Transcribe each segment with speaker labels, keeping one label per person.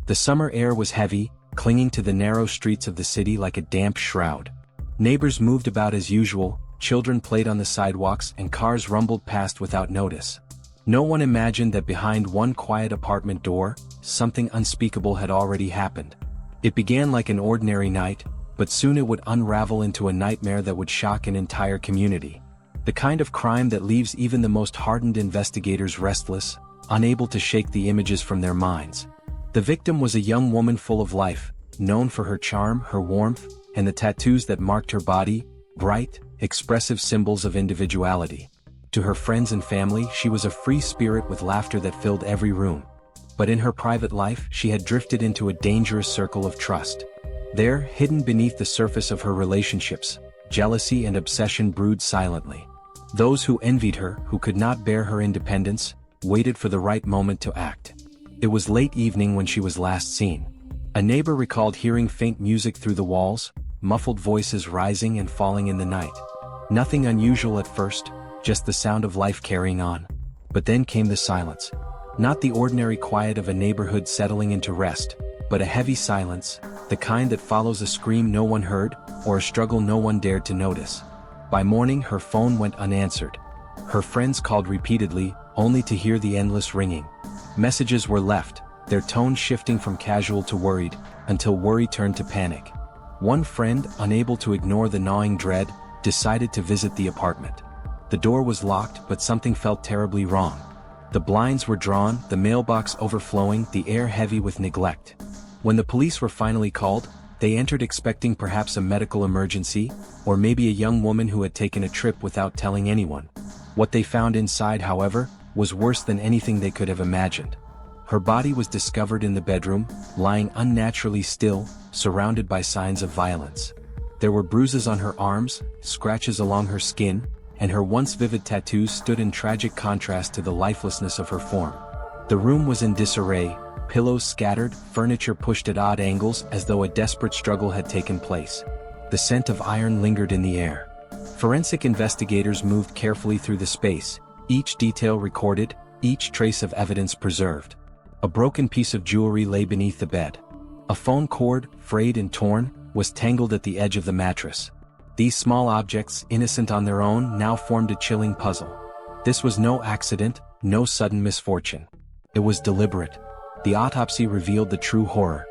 Speaker 1: The summer air was heavy, clinging to the narrow streets of the city like a damp shroud. Neighbors moved about as usual, children played on the sidewalks and cars rumbled past without notice. No one imagined that behind one quiet apartment door, something unspeakable had already happened. It began like an ordinary night, but soon it would unravel into a nightmare that would shock an entire community. The kind of crime that leaves even the most hardened investigators restless, unable to shake the images from their minds. The victim was a young woman full of life, known for her charm, her warmth, and the tattoos that marked her body, bright, expressive symbols of individuality. To her friends and family, she was a free spirit with laughter that filled every room. But in her private life, she had drifted into a dangerous circle of trust. There, hidden beneath the surface of her relationships, jealousy and obsession brewed silently. Those who envied her, who could not bear her independence, waited for the right moment to act. It was late evening when she was last seen. A neighbor recalled hearing faint music through the walls, muffled voices rising and falling in the night. Nothing unusual at first, just the sound of life carrying on. But then came the silence. Not the ordinary quiet of a neighborhood settling into rest, but a heavy silence, the kind that follows a scream no one heard, or a struggle no one dared to notice. By morning her phone went unanswered. Her friends called repeatedly, only to hear the endless ringing. Messages were left, their tone shifting from casual to worried, until worry turned to panic. One friend, unable to ignore the gnawing dread, decided to visit the apartment. The door was locked, but something felt terribly wrong. The blinds were drawn, the mailbox overflowing, the air heavy with neglect. When the police were finally called, they entered expecting perhaps a medical emergency, or maybe a young woman who had taken a trip without telling anyone. What they found inside, however, was worse than anything they could have imagined. Her body was discovered in the bedroom, lying unnaturally still, surrounded by signs of violence. There were bruises on her arms, scratches along her skin, and her once vivid tattoos stood in tragic contrast to the lifelessness of her form. The room was in disarray, pillows scattered, furniture pushed at odd angles as though a desperate struggle had taken place. The scent of iron lingered in the air. Forensic investigators moved carefully through the space, each detail recorded, each trace of evidence preserved. A broken piece of jewelry lay beneath the bed. A phone cord, frayed and torn, was tangled at the edge of the mattress. These small objects, innocent on their own, now formed a chilling puzzle. This was no accident, no sudden misfortune. It was deliberate. The autopsy revealed the true horror.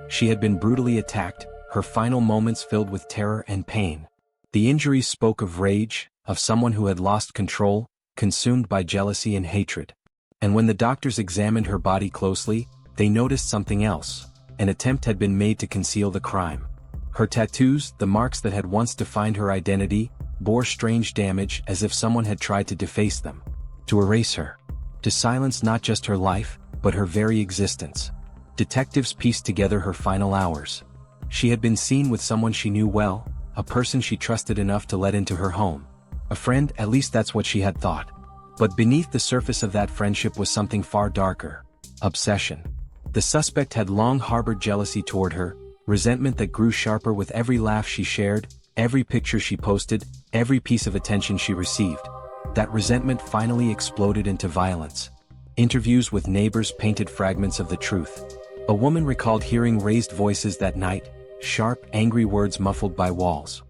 Speaker 1: She had been brutally attacked, her final moments filled with terror and pain. The injuries spoke of rage, of someone who had lost control, consumed by jealousy and hatred. And when the doctors examined her body closely, they noticed something else. An attempt had been made to conceal the crime. Her tattoos, the marks that had once defined her identity, bore strange damage as if someone had tried to deface them. To erase her. To silence not just her life, but her very existence. Detectives pieced together her final hours. She had been seen with someone she knew well, a person she trusted enough to let into her home. A friend, at least that's what she had thought. But beneath the surface of that friendship was something far darker. Obsession. The suspect had long harbored jealousy toward her, resentment that grew sharper with every laugh she shared, every picture she posted, every piece of attention she received. That resentment finally exploded into violence. Interviews with neighbors painted fragments of the truth. A woman recalled hearing raised voices that night, sharp, angry words muffled by walls.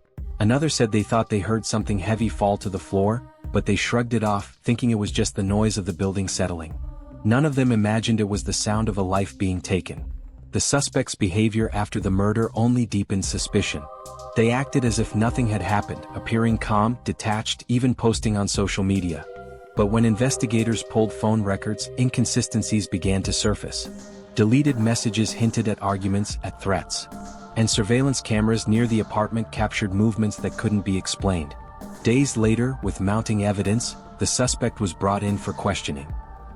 Speaker 1: Another said they thought they heard something heavy fall to the floor, but they shrugged it off, thinking it was just the noise of the building settling. None of them imagined it was the sound of a life being taken. The suspect's behavior after the murder only deepened suspicion. They acted as if nothing had happened, appearing calm, detached, even posting on social media. But when investigators pulled phone records, inconsistencies began to surface. Deleted messages hinted at arguments, at threats. And surveillance cameras near the apartment captured movements that couldn't be explained. Days later, with mounting evidence, the suspect was brought in for questioning.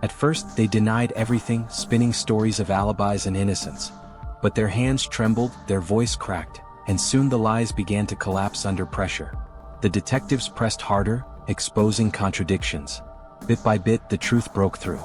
Speaker 1: At first, they denied everything, spinning stories of alibis and innocence. But their hands trembled, their voice cracked, and soon the lies began to collapse under pressure. The detectives pressed harder, exposing contradictions. Bit by bit, the truth broke through.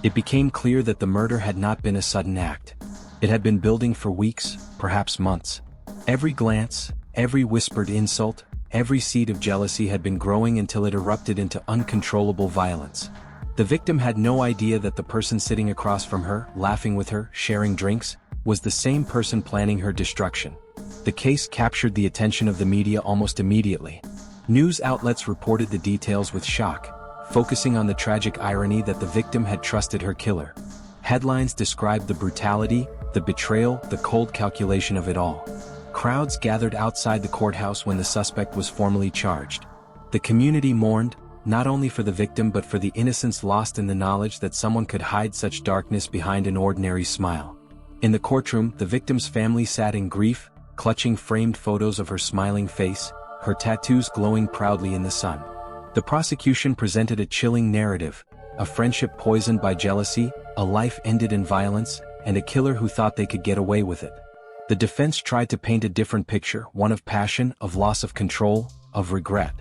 Speaker 1: It became clear that the murder had not been a sudden act. It had been building for weeks, perhaps months. Every glance, every whispered insult, every seed of jealousy had been growing until it erupted into uncontrollable violence. The victim had no idea that the person sitting across from her, laughing with her, sharing drinks, was the same person planning her destruction. The case captured the attention of the media almost immediately. News outlets reported the details with shock, focusing on the tragic irony that the victim had trusted her killer. Headlines described the brutality, the betrayal, the cold calculation of it all. Crowds gathered outside the courthouse when the suspect was formally charged. The community mourned, not only for the victim but for the innocence lost in the knowledge that someone could hide such darkness behind an ordinary smile. In the courtroom, the victim's family sat in grief, clutching framed photos of her smiling face, her tattoos glowing proudly in the sun. The prosecution presented a chilling narrative: a friendship poisoned by jealousy, a life ended in violence, and a killer who thought they could get away with it. The defense tried to paint a different picture, one of passion, of loss of control, of regret.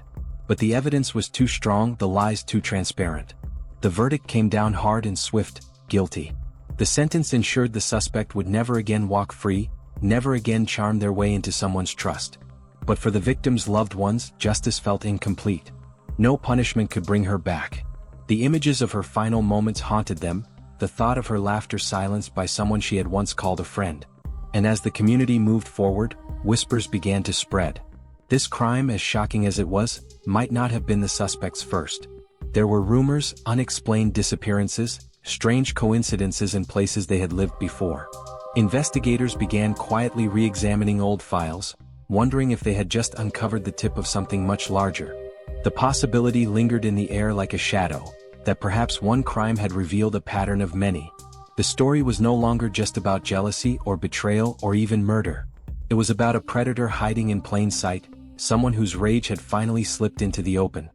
Speaker 1: But the evidence was too strong, the lies too transparent. The verdict came down hard and swift: guilty. The sentence ensured the suspect would never again walk free, never again charm their way into someone's trust. But for the victim's loved ones, justice felt incomplete. No punishment could bring her back. The images of her final moments haunted them, the thought of her laughter silenced by someone she had once called a friend. And as the community moved forward, whispers began to spread. This crime, as shocking as it was, might not have been the suspect's first. There were rumors, unexplained disappearances, strange coincidences in places they had lived before. Investigators began quietly re-examining old files, wondering if they had just uncovered the tip of something much larger. The possibility lingered in the air like a shadow, that perhaps one crime had revealed a pattern of many. The story was no longer just about jealousy or betrayal or even murder. It was about a predator hiding in plain sight, someone whose rage had finally slipped into the open.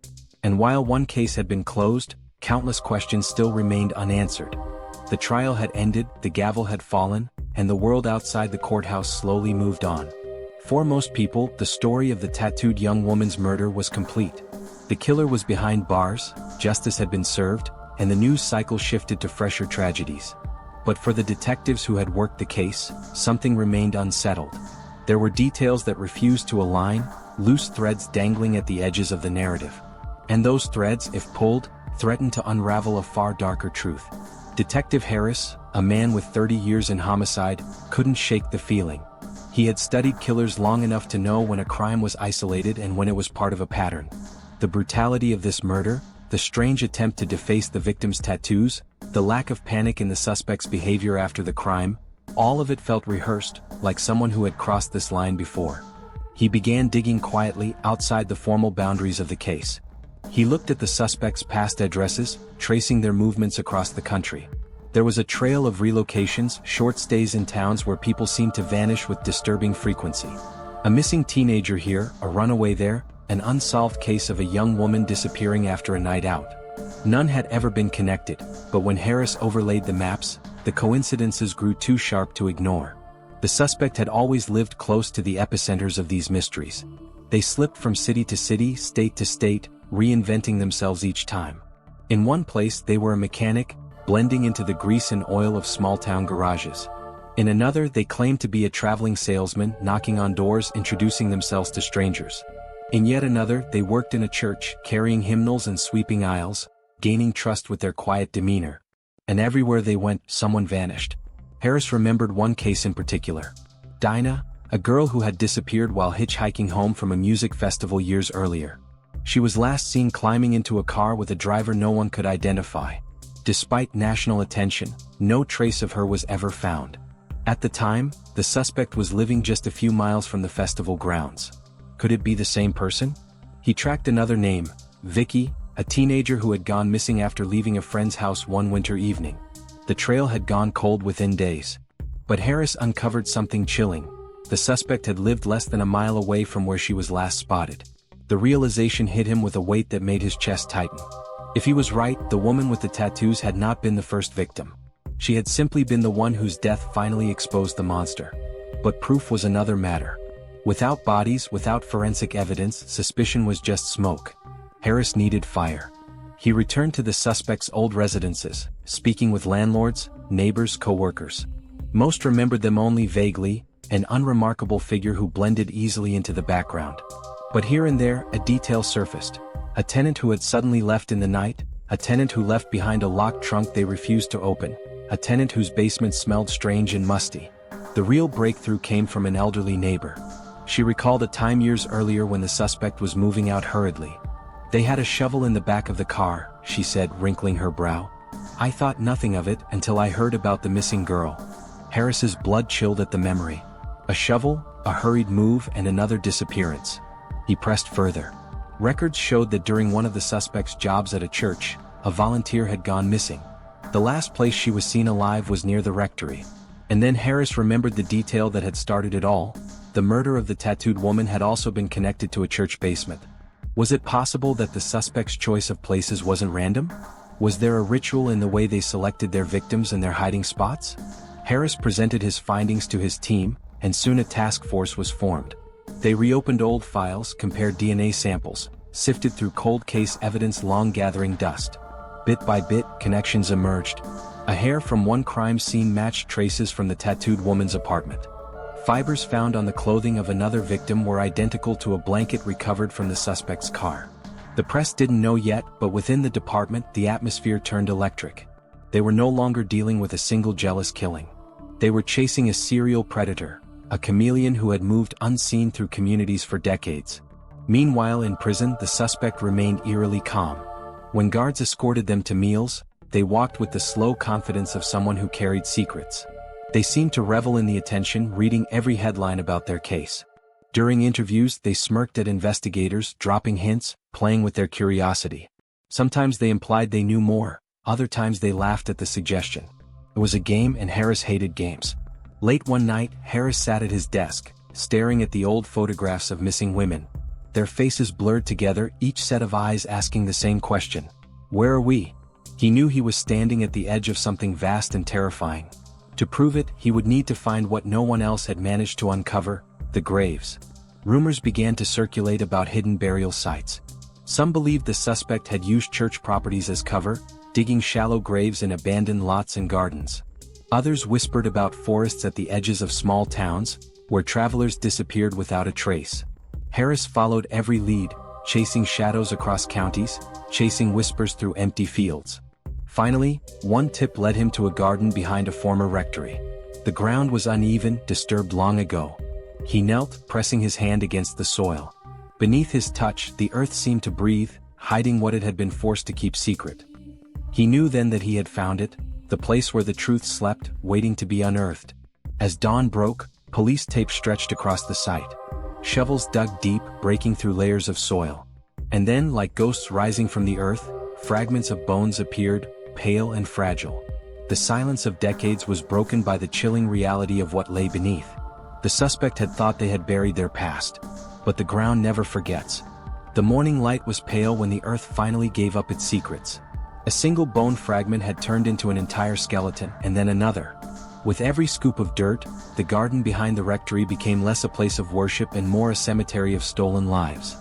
Speaker 1: And while one case had been closed, countless questions still remained unanswered. The trial had ended, the gavel had fallen, and the world outside the courthouse slowly moved on. For most people, the story of the tattooed young woman's murder was complete. The killer was behind bars, justice had been served, and the news cycle shifted to fresher tragedies. But for the detectives who had worked the case, something remained unsettled. There were details that refused to align, loose threads dangling at the edges of the narrative. And those threads, if pulled, threatened to unravel a far darker truth. Detective Harris, a man with 30 years in homicide, couldn't shake the feeling. He had studied killers long enough to know when a crime was isolated and when it was part of a pattern. The brutality of this murder, the strange attempt to deface the victim's tattoos, the lack of panic in the suspect's behavior after the crime, all of it felt rehearsed, like someone who had crossed this line before. He began digging quietly outside the formal boundaries of the case. He looked at the suspects' past addresses, tracing their movements across the country. There was a trail of relocations, short stays in towns where people seemed to vanish with disturbing frequency. A missing teenager here, a runaway there, an unsolved case of a young woman disappearing after a night out. None had ever been connected, but when Harris overlaid the maps, the coincidences grew too sharp to ignore. The suspect had always lived close to the epicenters of these mysteries. They slipped from city to city, state to state, reinventing themselves each time. In one place they were a mechanic, blending into the grease and oil of small-town garages. In another they claimed to be a traveling salesman, knocking on doors, introducing themselves to strangers. In yet another they worked in a church, carrying hymnals and sweeping aisles, gaining trust with their quiet demeanor. And everywhere they went, someone vanished. Harris remembered one case in particular. Dinah, a girl who had disappeared while hitchhiking home from a music festival years earlier. She was last seen climbing into a car with a driver no one could identify. Despite national attention, no trace of her was ever found. At the time, the suspect was living just a few miles from the festival grounds. Could it be the same person? He tracked another name, Vicky, a teenager who had gone missing after leaving a friend's house one winter evening. The trail had gone cold within days. But Harris uncovered something chilling. The suspect had lived less than a mile away from where she was last spotted. The realization hit him with a weight that made his chest tighten. If he was right, the woman with the tattoos had not been the first victim. She had simply been the one whose death finally exposed the monster. But proof was another matter. Without bodies, without forensic evidence, suspicion was just smoke. Harris needed fire. He returned to the suspect's old residences, speaking with landlords, neighbors, co-workers. Most remembered them only vaguely, an unremarkable figure who blended easily into the background. But here and there, a detail surfaced. A tenant who had suddenly left in the night, a tenant who left behind a locked trunk they refused to open, a tenant whose basement smelled strange and musty. The real breakthrough came from an elderly neighbor. She recalled a time years earlier when the suspect was moving out hurriedly. "They had a shovel in the back of the car," she said, wrinkling her brow. "I thought nothing of it until I heard about the missing girl." Harris's blood chilled at the memory. A shovel, a hurried move, and another disappearance. He pressed further. Records showed that during one of the suspect's jobs at a church, a volunteer had gone missing. The last place she was seen alive was near the rectory. And then Harris remembered the detail that had started it all. The murder of the tattooed woman had also been connected to a church basement. Was it possible that the suspect's choice of places wasn't random? Was there a ritual in the way they selected their victims and their hiding spots? Harris presented his findings to his team, and soon a task force was formed. They reopened old files, compared DNA samples, sifted through cold case evidence long gathering dust. Bit by bit, connections emerged. A hair from one crime scene matched traces from the tattooed woman's apartment. Fibers found on the clothing of another victim were identical to a blanket recovered from the suspect's car. The press didn't know yet, but within the department the atmosphere turned electric. They were no longer dealing with a single jealous killing. They were chasing a serial predator, a chameleon who had moved unseen through communities for decades. Meanwhile in prison the suspect remained eerily calm. When guards escorted them to meals, they walked with the slow confidence of someone who carried secrets. They seemed to revel in the attention, reading every headline about their case. During interviews they smirked at investigators, dropping hints, playing with their curiosity. Sometimes they implied they knew more, other times they laughed at the suggestion. It was a game, and Harris hated games. Late one night, Harris sat at his desk, staring at the old photographs of missing women. Their faces blurred together, each set of eyes asking the same question. Where are we? He knew he was standing at the edge of something vast and terrifying. To prove it, he would need to find what no one else had managed to uncover: the graves. Rumors began to circulate about hidden burial sites. Some believed the suspect had used church properties as cover, digging shallow graves in abandoned lots and gardens. Others whispered about forests at the edges of small towns, where travelers disappeared without a trace. Harris followed every lead, chasing shadows across counties, chasing whispers through empty fields. Finally, one tip led him to a garden behind a former rectory. The ground was uneven, disturbed long ago. He knelt, pressing his hand against the soil. Beneath his touch, the earth seemed to breathe, hiding what it had been forced to keep secret. He knew then that he had found it, the place where the truth slept, waiting to be unearthed. As dawn broke, police tape stretched across the site. Shovels dug deep, breaking through layers of soil. And then, like ghosts rising from the earth, fragments of bones appeared, pale and fragile. The silence of decades was broken by the chilling reality of what lay beneath. The suspect had thought they had buried their past. But the ground never forgets. The morning light was pale when the earth finally gave up its secrets. A single bone fragment had turned into an entire skeleton, and then another. With every scoop of dirt, the garden behind the rectory became less a place of worship and more a cemetery of stolen lives.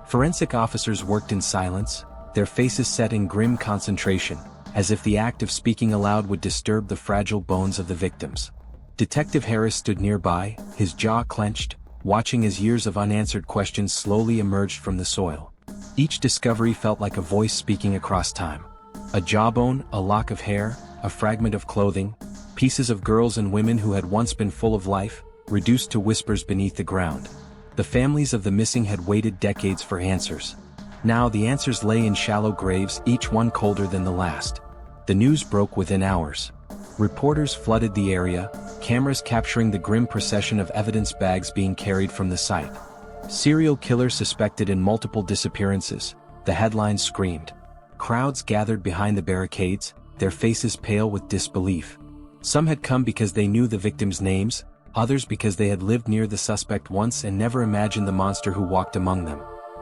Speaker 1: Forensic officers worked in silence, their faces set in grim concentration, as if the act of speaking aloud would disturb the fragile bones of the victims. Detective Harris stood nearby, his jaw clenched, watching as years of unanswered questions slowly emerged from the soil. Each discovery felt like a voice speaking across time. A jawbone, a lock of hair, a fragment of clothing, pieces of girls and women who had once been full of life, reduced to whispers beneath the ground. The families of the missing had waited decades for answers. Now the answers lay in shallow graves, each one colder than the last. The news broke within hours. Reporters flooded the area, cameras capturing the grim procession of evidence bags being carried from the site. Serial killer suspected in multiple disappearances, the headlines screamed. Crowds gathered behind the barricades, their faces pale with disbelief. Some had come because they knew the victims' names, others because they had lived near the suspect once and never imagined the monster who walked among them.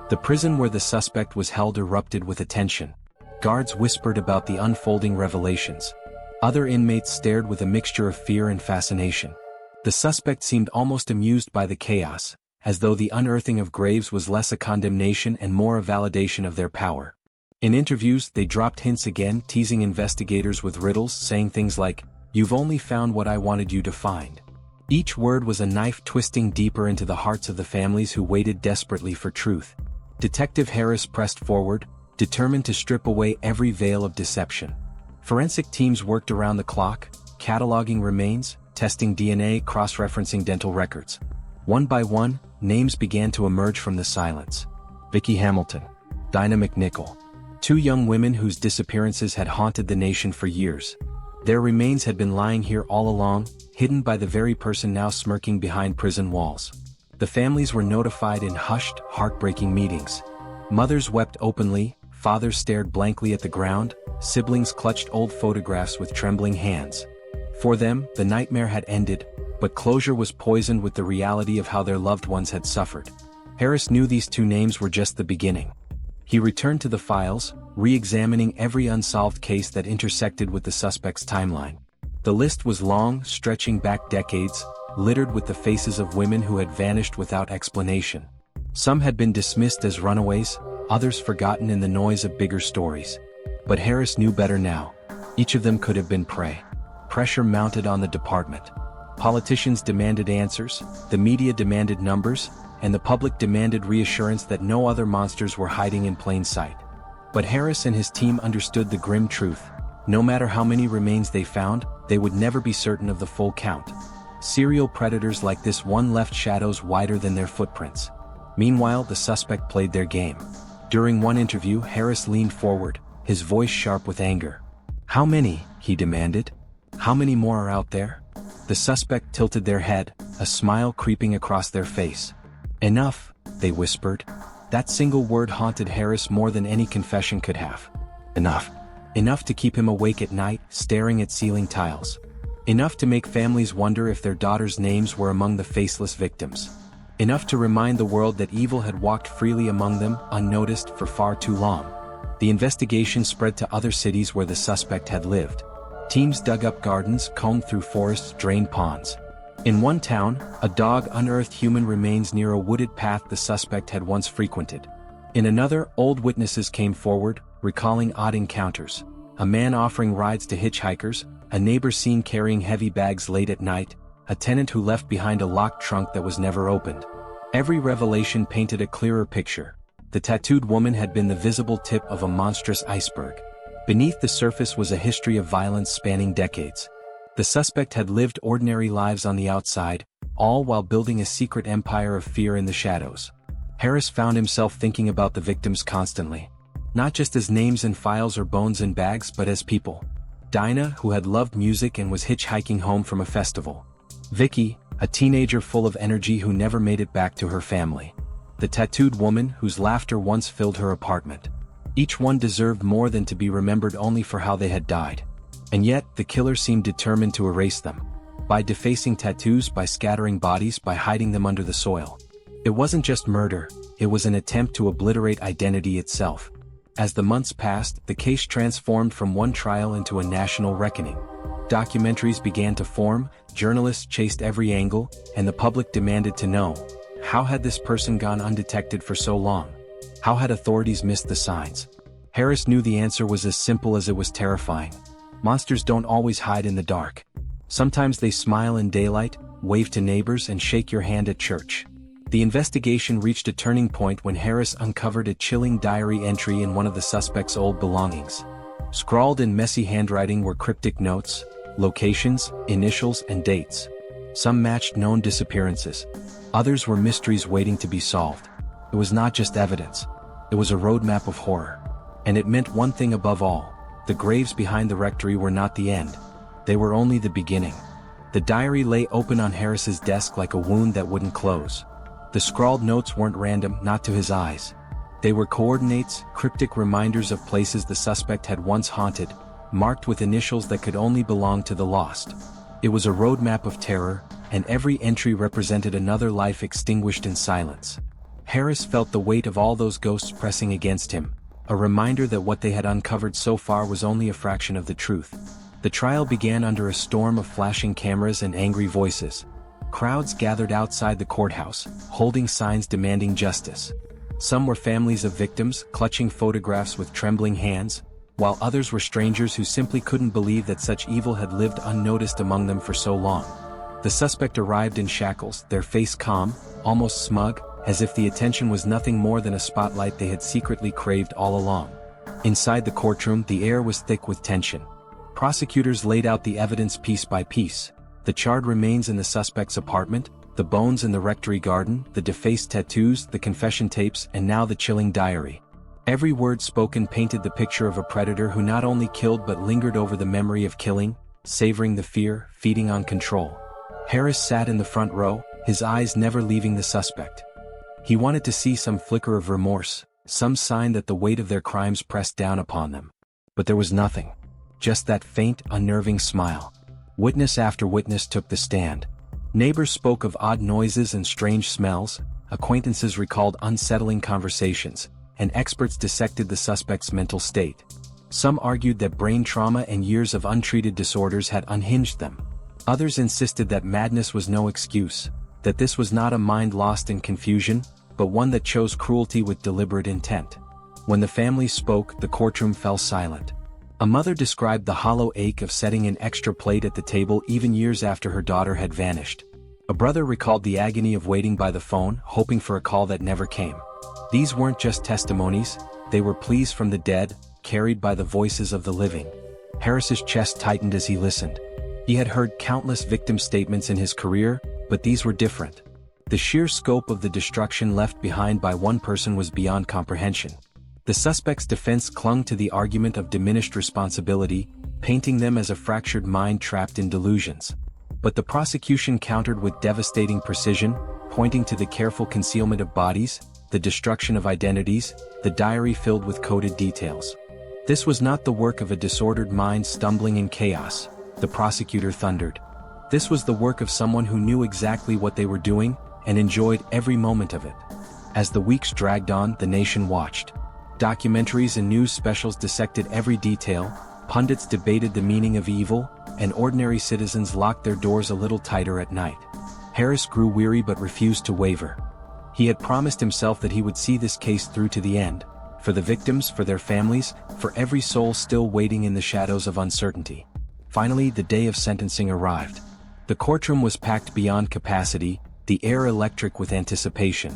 Speaker 1: The prison where the suspect was held erupted with attention. Guards whispered about the unfolding revelations. Other inmates stared with a mixture of fear and fascination. The suspect seemed almost amused by the chaos, as though the unearthing of graves was less a condemnation and more a validation of their power. In interviews, they dropped hints again, teasing investigators with riddles, saying things like, "You've only found what I wanted you to find." Each word was a knife twisting deeper into the hearts of the families who waited desperately for truth. Detective Harris pressed forward, determined to strip away every veil of deception. Forensic teams worked around the clock, cataloging remains, testing DNA, cross-referencing dental records. One by one, names began to emerge from the silence. Vicky Hamilton, Dinah McNichol. Two young women whose disappearances had haunted the nation for years. Their remains had been lying here all along, hidden by the very person now smirking behind prison walls. The families were notified in hushed, heartbreaking meetings. Mothers wept openly, fathers stared blankly at the ground, siblings clutched old photographs with trembling hands. For them, the nightmare had ended, but closure was poisoned with the reality of how their loved ones had suffered. Harris knew these two names were just the beginning. He returned to the files, re-examining every unsolved case that intersected with the suspect's timeline. The list was long, stretching back decades, littered with the faces of women who had vanished without explanation. Some had been dismissed as runaways, others forgotten in the noise of bigger stories. But Harris knew better now. Each of them could have been prey. Pressure mounted on the department. Politicians demanded answers, the media demanded numbers, and the public demanded reassurance that no other monsters were hiding in plain sight. But Harris and his team understood the grim truth. No matter how many remains they found, they would never be certain of the full count. Serial predators like this one left shadows wider than their footprints. Meanwhile, the suspect played their game. During one interview, Harris leaned forward, his voice sharp with anger. "How many?" he demanded. "How many more are out there?" The suspect tilted their head, a smile creeping across their face. "Enough," they whispered. That single word haunted Harris more than any confession could have. Enough. Enough to keep him awake at night, staring at ceiling tiles. Enough to make families wonder if their daughters' names were among the faceless victims. Enough to remind the world that evil had walked freely among them, unnoticed for far too long. The investigation spread to other cities where the suspect had lived. Teams dug up gardens, combed through forests, drained ponds. In one town, a dog unearthed human remains near a wooded path the suspect had once frequented. In another, old witnesses came forward, recalling odd encounters. A man offering rides to hitchhikers, a neighbor seen carrying heavy bags late at night, a tenant who left behind a locked trunk that was never opened. Every revelation painted a clearer picture. The tattooed woman had been the visible tip of a monstrous iceberg. Beneath the surface was a history of violence spanning decades. The suspect had lived ordinary lives on the outside, all while building a secret empire of fear in the shadows. Harris found himself thinking about the victims constantly. Not just as names in files or bones in bags, but as people. Dinah, who had loved music and was hitchhiking home from a festival. Vicky, a teenager full of energy who never made it back to her family. The tattooed woman whose laughter once filled her apartment. Each one deserved more than to be remembered only for how they had died. And yet, the killer seemed determined to erase them. By defacing tattoos, by scattering bodies, by hiding them under the soil. It wasn't just murder, it was an attempt to obliterate identity itself. As the months passed, the case transformed from one trial into a national reckoning. Documentaries began to form, journalists chased every angle, and the public demanded to know, how had this person gone undetected for so long? How had authorities missed the signs? Harris knew the answer was as simple as it was terrifying. Monsters don't always hide in the dark. Sometimes they smile in daylight, wave to neighbors, and shake your hand at church. The investigation reached a turning point when Harris uncovered a chilling diary entry in one of the suspect's old belongings. Scrawled in messy handwriting were cryptic notes, locations, initials, and dates. Some matched known disappearances. Others were mysteries waiting to be solved. It was not just evidence. It was a roadmap of horror. And it meant one thing above all. The graves behind the rectory were not the end. They were only the beginning. The diary lay open on Harris's desk like a wound that wouldn't close. The scrawled notes weren't random, not to his eyes. They were coordinates, cryptic reminders of places the suspect had once haunted, marked with initials that could only belong to the lost. It was a roadmap of terror, and every entry represented another life extinguished in silence. Harris felt the weight of all those ghosts pressing against him, a reminder that what they had uncovered so far was only a fraction of the truth. The trial began under a storm of flashing cameras and angry voices. Crowds gathered outside the courthouse, holding signs demanding justice. Some were families of victims, clutching photographs with trembling hands, while others were strangers who simply couldn't believe that such evil had lived unnoticed among them for so long. The suspect arrived in shackles, their face calm, almost smug, as if the attention was nothing more than a spotlight they had secretly craved all along. Inside the courtroom, the air was thick with tension. Prosecutors laid out the evidence piece by piece. The charred remains in the suspect's apartment, the bones in the rectory garden, the defaced tattoos, the confession tapes, and now the chilling diary. Every word spoken painted the picture of a predator who not only killed but lingered over the memory of killing, savoring the fear, feeding on control. Harris sat in the front row, his eyes never leaving the suspect. He wanted to see some flicker of remorse, some sign that the weight of their crimes pressed down upon them. But there was nothing. Just that faint, unnerving smile. Witness after witness took the stand. Neighbors spoke of odd noises and strange smells, acquaintances recalled unsettling conversations, and experts dissected the suspect's mental state. Some argued that brain trauma and years of untreated disorders had unhinged them. Others insisted that madness was no excuse, that this was not a mind lost in confusion, but one that chose cruelty with deliberate intent. When the family spoke, the courtroom fell silent. A mother described the hollow ache of setting an extra plate at the table even years after her daughter had vanished. A brother recalled the agony of waiting by the phone, hoping for a call that never came. These weren't just testimonies, they were pleas from the dead, carried by the voices of the living. Harris's chest tightened as he listened. He had heard countless victim statements in his career, but these were different. The sheer scope of the destruction left behind by one person was beyond comprehension. The suspect's defense clung to the argument of diminished responsibility, painting them as a fractured mind trapped in delusions. But the prosecution countered with devastating precision, pointing to the careful concealment of bodies, the destruction of identities, the diary filled with coded details. This was not the work of a disordered mind stumbling in chaos, the prosecutor thundered. This was the work of someone who knew exactly what they were doing, and enjoyed every moment of it. As the weeks dragged on, the nation watched. Documentaries and news specials dissected every detail, pundits debated the meaning of evil, and ordinary citizens locked their doors a little tighter at night. Harris grew weary but refused to waver. He had promised himself that he would see this case through to the end, for the victims, for their families, for every soul still waiting in the shadows of uncertainty. Finally, the day of sentencing arrived. The courtroom was packed beyond capacity, the air electric with anticipation.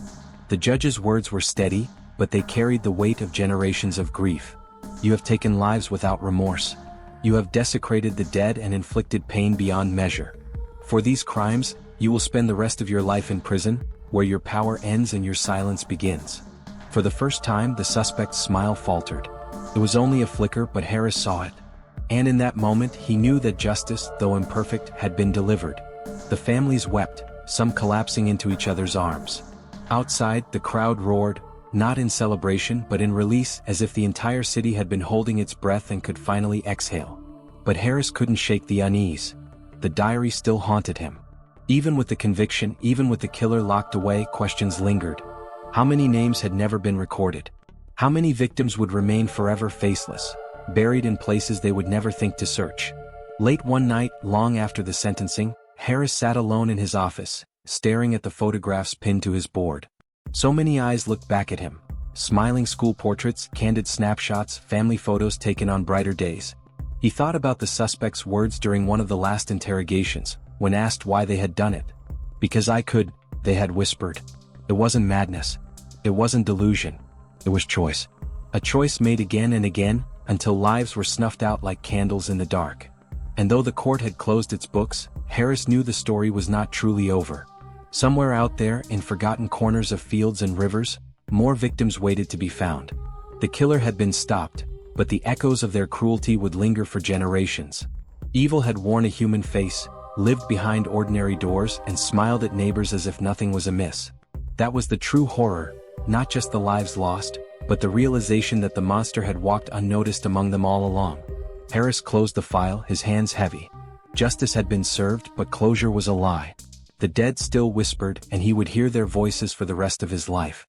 Speaker 1: The judge's words were steady, but they carried the weight of generations of grief. You have taken lives without remorse. You have desecrated the dead and inflicted pain beyond measure. For these crimes, you will spend the rest of your life in prison, where your power ends and your silence begins. For the first time, the suspect's smile faltered. It was only a flicker, but Harris saw it. And in that moment, he knew that justice, though imperfect, had been delivered. The families wept, some collapsing into each other's arms. Outside, the crowd roared, not in celebration but in release, as if the entire city had been holding its breath and could finally exhale. But Harris couldn't shake the unease. The diary still haunted him. Even with the conviction, even with the killer locked away, questions lingered. How many names had never been recorded? How many victims would remain forever faceless, buried in places they would never think to search? Late one night, long after the sentencing, Harris sat alone in his office, staring at the photographs pinned to his board. So many eyes looked back at him. Smiling school portraits, candid snapshots, family photos taken on brighter days. He thought about the suspect's words during one of the last interrogations, when asked why they had done it. "Because I could," they had whispered. It wasn't madness. It wasn't delusion. It was choice. A choice made again and again, until lives were snuffed out like candles in the dark. And though the court had closed its books, Harris knew the story was not truly over. Somewhere out there, in forgotten corners of fields and rivers, more victims waited to be found. The killer had been stopped, but the echoes of their cruelty would linger for generations. Evil had worn a human face, lived behind ordinary doors, and smiled at neighbors as if nothing was amiss. That was the true horror, not just the lives lost, but the realization that the monster had walked unnoticed among them all along. Harris closed the file, his hands heavy. Justice had been served, but closure was a lie. The dead still whispered, and he would hear their voices for the rest of his life.